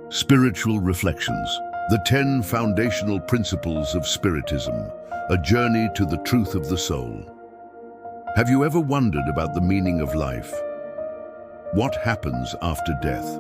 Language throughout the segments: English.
Spiritual Reflections, the 10 foundational principles of Spiritism, a journey to the truth of the soul. Have you ever wondered about the meaning of life? What happens after death?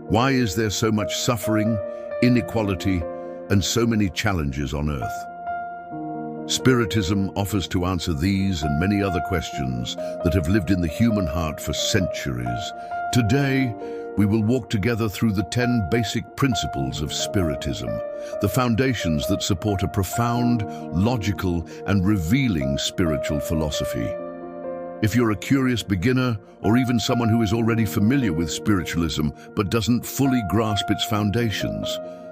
Why is there so much suffering, inequality, and so many challenges on earth? Spiritism offers to answer these and many other questions that have lived in the human heart for centuries. Today, we will walk together through the 10 basic principles of Spiritism, the foundations that support a profound, logical, and revealing spiritual philosophy. If you're a curious beginner, or even someone who is already familiar with spiritualism but doesn't fully grasp its foundations,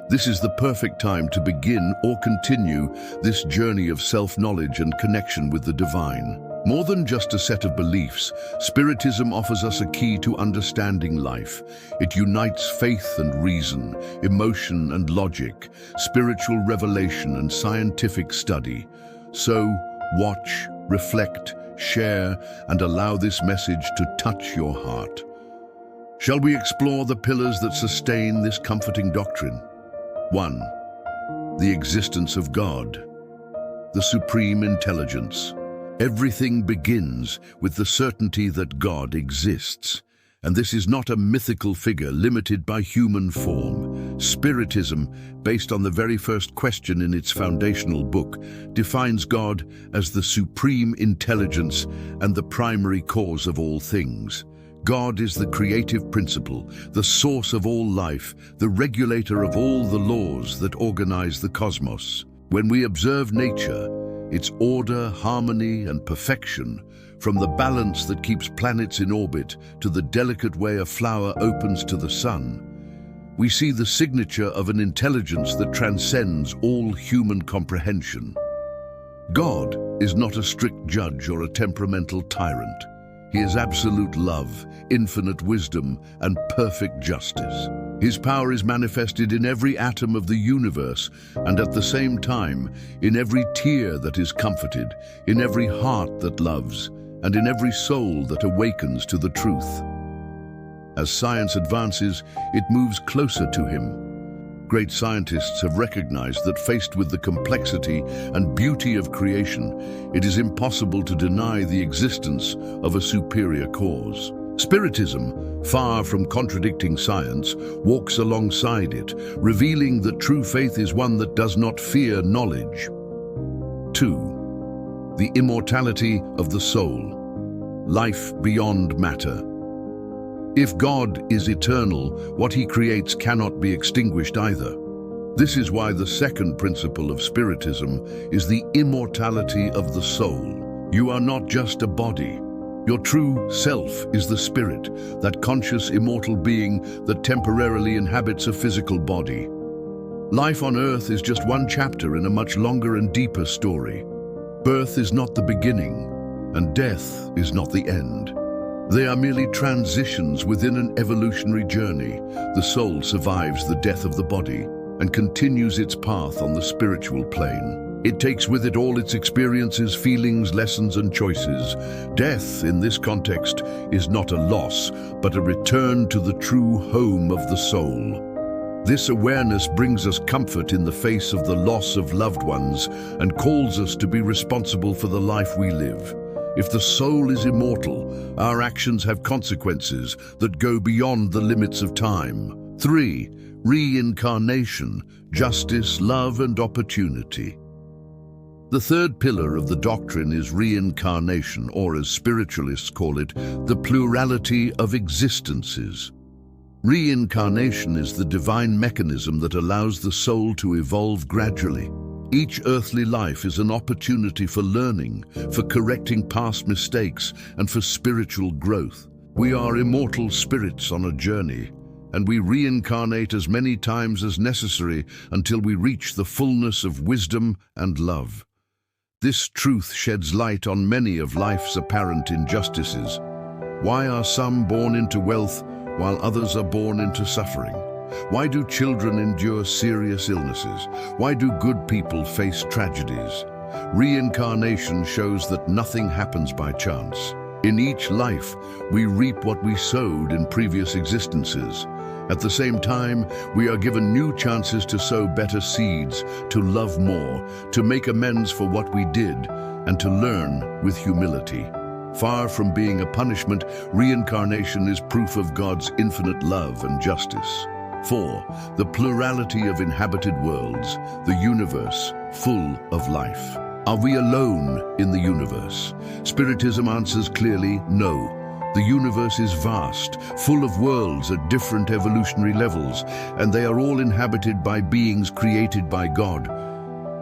this is the perfect time to begin or continue this journey of self-knowledge and connection with the divine. More than just a set of beliefs, Spiritism offers us a key to understanding life. It unites faith and reason, emotion and logic, spiritual revelation and scientific study. So, watch, reflect, share, and allow this message to touch your heart. Shall we explore the pillars that sustain this comforting doctrine? 1. The existence of God, the supreme intelligence. Everything begins with the certainty that God exists, and this is not a mythical figure limited by human form. Spiritism, based on the very first question in its foundational book, defines God as the supreme intelligence and the primary cause of all things. God is the creative principle, the source of all life, the regulator of all the laws that organize the cosmos. When we observe nature, its order, harmony, and perfection, from the balance that keeps planets in orbit to the delicate way a flower opens to the sun, we see the signature of an intelligence that transcends all human comprehension. God is not a strict judge or a temperamental tyrant. He is absolute love, infinite wisdom, and perfect justice. His power is manifested in every atom of the universe, and at the same time, in every tear that is comforted, in every heart that loves, and in every soul that awakens to the truth. As science advances, it moves closer to him. Great scientists have recognized that faced with the complexity and beauty of creation, it is impossible to deny the existence of a superior cause. Spiritism, far from contradicting science, walks alongside it, revealing that true faith is one that does not fear knowledge. 2. The immortality of the soul, life beyond matter. If God is eternal, what he creates cannot be extinguished either. This is why the second principle of Spiritism is the immortality of the soul. You are not just a body. Your true self is the spirit, that conscious, immortal being that temporarily inhabits a physical body. Life on earth is just one chapter in a much longer and deeper story. Birth is not the beginning, and death is not the end. They are merely transitions within an evolutionary journey. The soul survives the death of the body and continues its path on the spiritual plane. It takes with it all its experiences, feelings, lessons, and choices. Death, in this context, is not a loss, but a return to the true home of the soul. This awareness brings us comfort in the face of the loss of loved ones and calls us to be responsible for the life we live. If the soul is immortal, our actions have consequences that go beyond the limits of time. 3. Reincarnation, justice, love, and opportunity. The third pillar of the doctrine is reincarnation, or as spiritualists call it, the plurality of existences. Reincarnation is the divine mechanism that allows the soul to evolve gradually. Each earthly life is an opportunity for learning, for correcting past mistakes, and for spiritual growth. We are immortal spirits on a journey, and we reincarnate as many times as necessary until we reach the fullness of wisdom and love. This truth sheds light on many of life's apparent injustices. Why are some born into wealth while others are born into suffering? Why do children endure serious illnesses? Why do good people face tragedies? Reincarnation shows that nothing happens by chance. In each life, we reap what we sowed in previous existences. At the same time, we are given new chances to sow better seeds, to love more, to make amends for what we did, and to learn with humility. Far from being a punishment, reincarnation is proof of God's infinite love and justice. 4. The plurality of inhabited worlds, the universe full of life. Are we alone in the universe? Spiritism answers clearly, no. The universe is vast, full of worlds at different evolutionary levels, and they are all inhabited by beings created by God.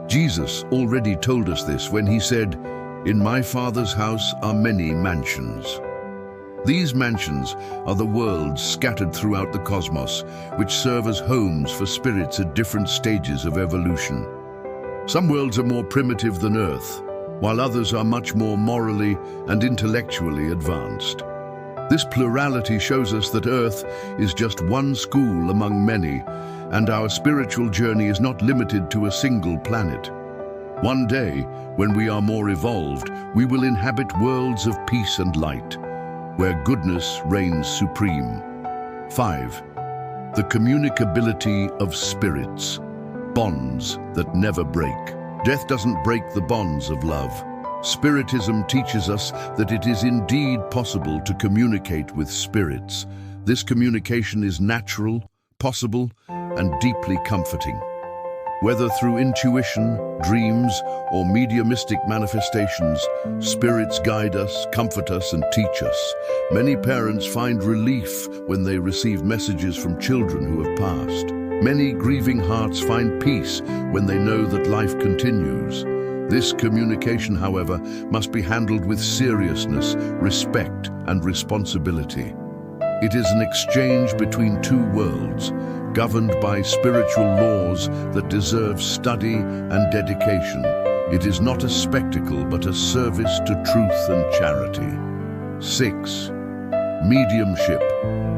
Jesus already told us this when he said, "In my Father's house are many mansions." These mansions are the worlds scattered throughout the cosmos, which serve as homes for spirits at different stages of evolution. Some worlds are more primitive than Earth, while others are much more morally and intellectually advanced. This plurality shows us that Earth is just one school among many, and our spiritual journey is not limited to a single planet. One day, when we are more evolved, we will inhabit worlds of peace and light, where goodness reigns supreme. 5. The communicability of spirits, bonds that never break. Death doesn't break the bonds of love. Spiritism teaches us that it is indeed possible to communicate with spirits. This communication is natural, possible, and deeply comforting. Whether through intuition, dreams, or mediumistic manifestations, spirits guide us, comfort us, and teach us. Many parents find relief when they receive messages from children who have passed. Many grieving hearts find peace when they know that life continues. This communication, however, must be handled with seriousness, respect, and responsibility. It is an exchange between two worlds, governed by spiritual laws that deserve study and dedication. It is not a spectacle, but a service to truth and charity. 6. Mediumship,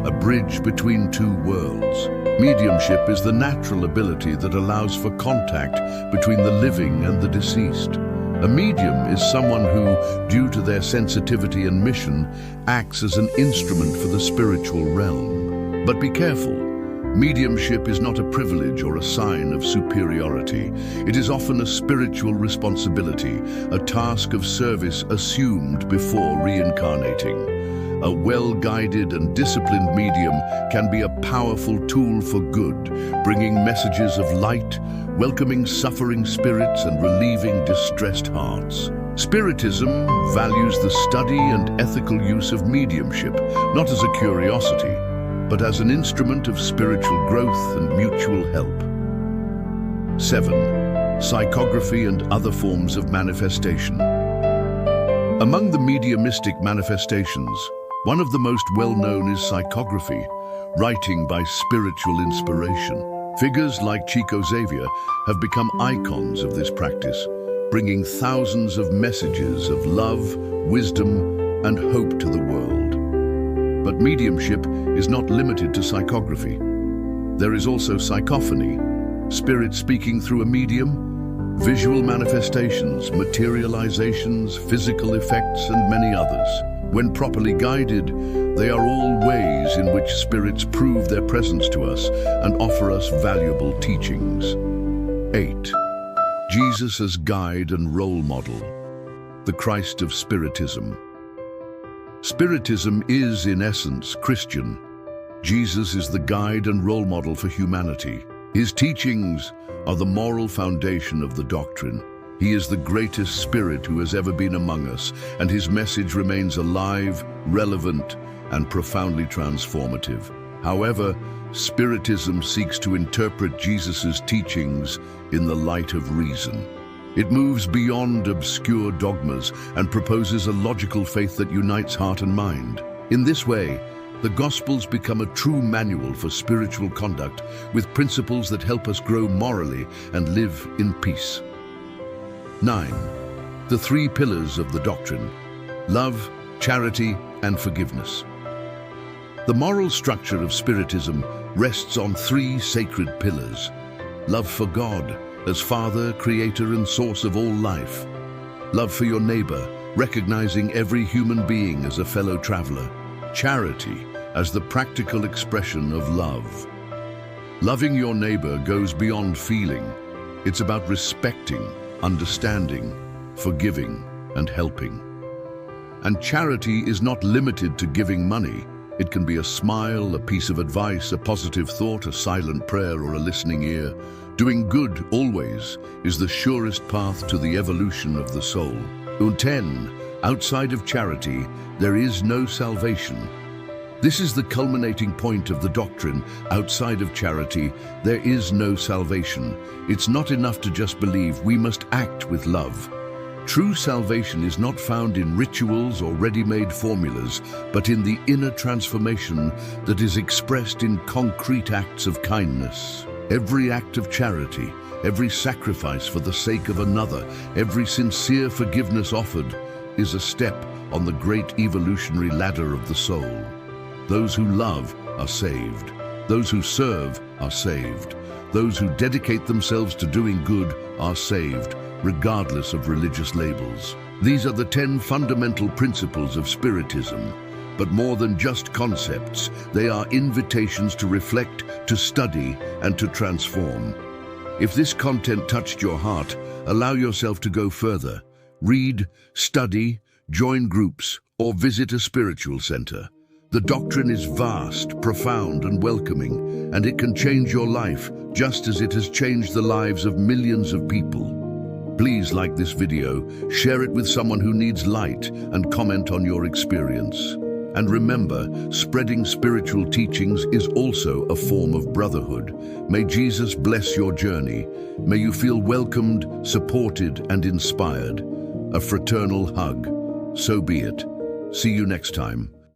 a bridge between two worlds. Mediumship is the natural ability that allows for contact between the living and the deceased. A medium is someone who, due to their sensitivity and mission, acts as an instrument for the spiritual realm. But be careful. Mediumship is not a privilege or a sign of superiority. It is often a spiritual responsibility, a task of service assumed before reincarnating. A well-guided and disciplined medium can be a powerful tool for good, bringing messages of light, welcoming suffering spirits, and relieving distressed hearts. Spiritism values the study and ethical use of mediumship, not as a curiosity, but as an instrument of spiritual growth and mutual help. 7. Psychography and other forms of manifestation. Among the mediumistic manifestations, one of the most well-known is psychography, writing by spiritual inspiration. Figures like Chico Xavier have become icons of this practice, bringing thousands of messages of love, wisdom, and hope to the world. But mediumship is not limited to psychography. There is also psychophony, spirit speaking through a medium, visual manifestations, materializations, physical effects, and many others. When properly guided, they are all ways in which spirits prove their presence to us and offer us valuable teachings. 8. Jesus as guide and role model, the Christ of Spiritism. Spiritism is, in essence, Christian. Jesus is the guide and role model for humanity. His teachings are the moral foundation of the doctrine. He is the greatest spirit who has ever been among us, and his message remains alive, relevant, and profoundly transformative. However, Spiritism seeks to interpret Jesus' teachings in the light of reason. It moves beyond obscure dogmas and proposes a logical faith that unites heart and mind. In this way, the Gospels become a true manual for spiritual conduct, with principles that help us grow morally and live in peace. 9. The three pillars of the doctrine: love, charity, and forgiveness. The moral structure of Spiritism rests on three sacred pillars: love for God as Father, Creator, and source of all life; love for your neighbor, recognizing every human being as a fellow traveler; charity as the practical expression of love. Loving your neighbor goes beyond feeling. It's about respecting, understanding, forgiving, and helping. And charity is not limited to giving money. It can be a smile, a piece of advice, a positive thought, a silent prayer, or a listening ear. Doing good always is the surest path to the evolution of the soul. 10. Outside of charity, there is no salvation. This is the culminating point of the doctrine. Outside of charity, there is no salvation. It's not enough to just believe. We must act with love. True salvation is not found in rituals or ready-made formulas, but in the inner transformation that is expressed in concrete acts of kindness. Every act of charity, every sacrifice for the sake of another, every sincere forgiveness offered is a step on the great evolutionary ladder of the soul. Those who love are saved. Those who serve are saved. Those who dedicate themselves to doing good are saved, regardless of religious labels. These are the 10 fundamental principles of Spiritism. But more than just concepts, they are invitations to reflect, to study, and to transform. If this content touched your heart, allow yourself to go further. Read, study, join groups, or visit a spiritual center. The doctrine is vast, profound, and welcoming, and it can change your life just as it has changed the lives of millions of people. Please like this video, share it with someone who needs light, and comment on your experience. And remember, spreading spiritual teachings is also a form of brotherhood. May Jesus bless your journey. May you feel welcomed, supported, and inspired. A fraternal hug. So be it. See you next time.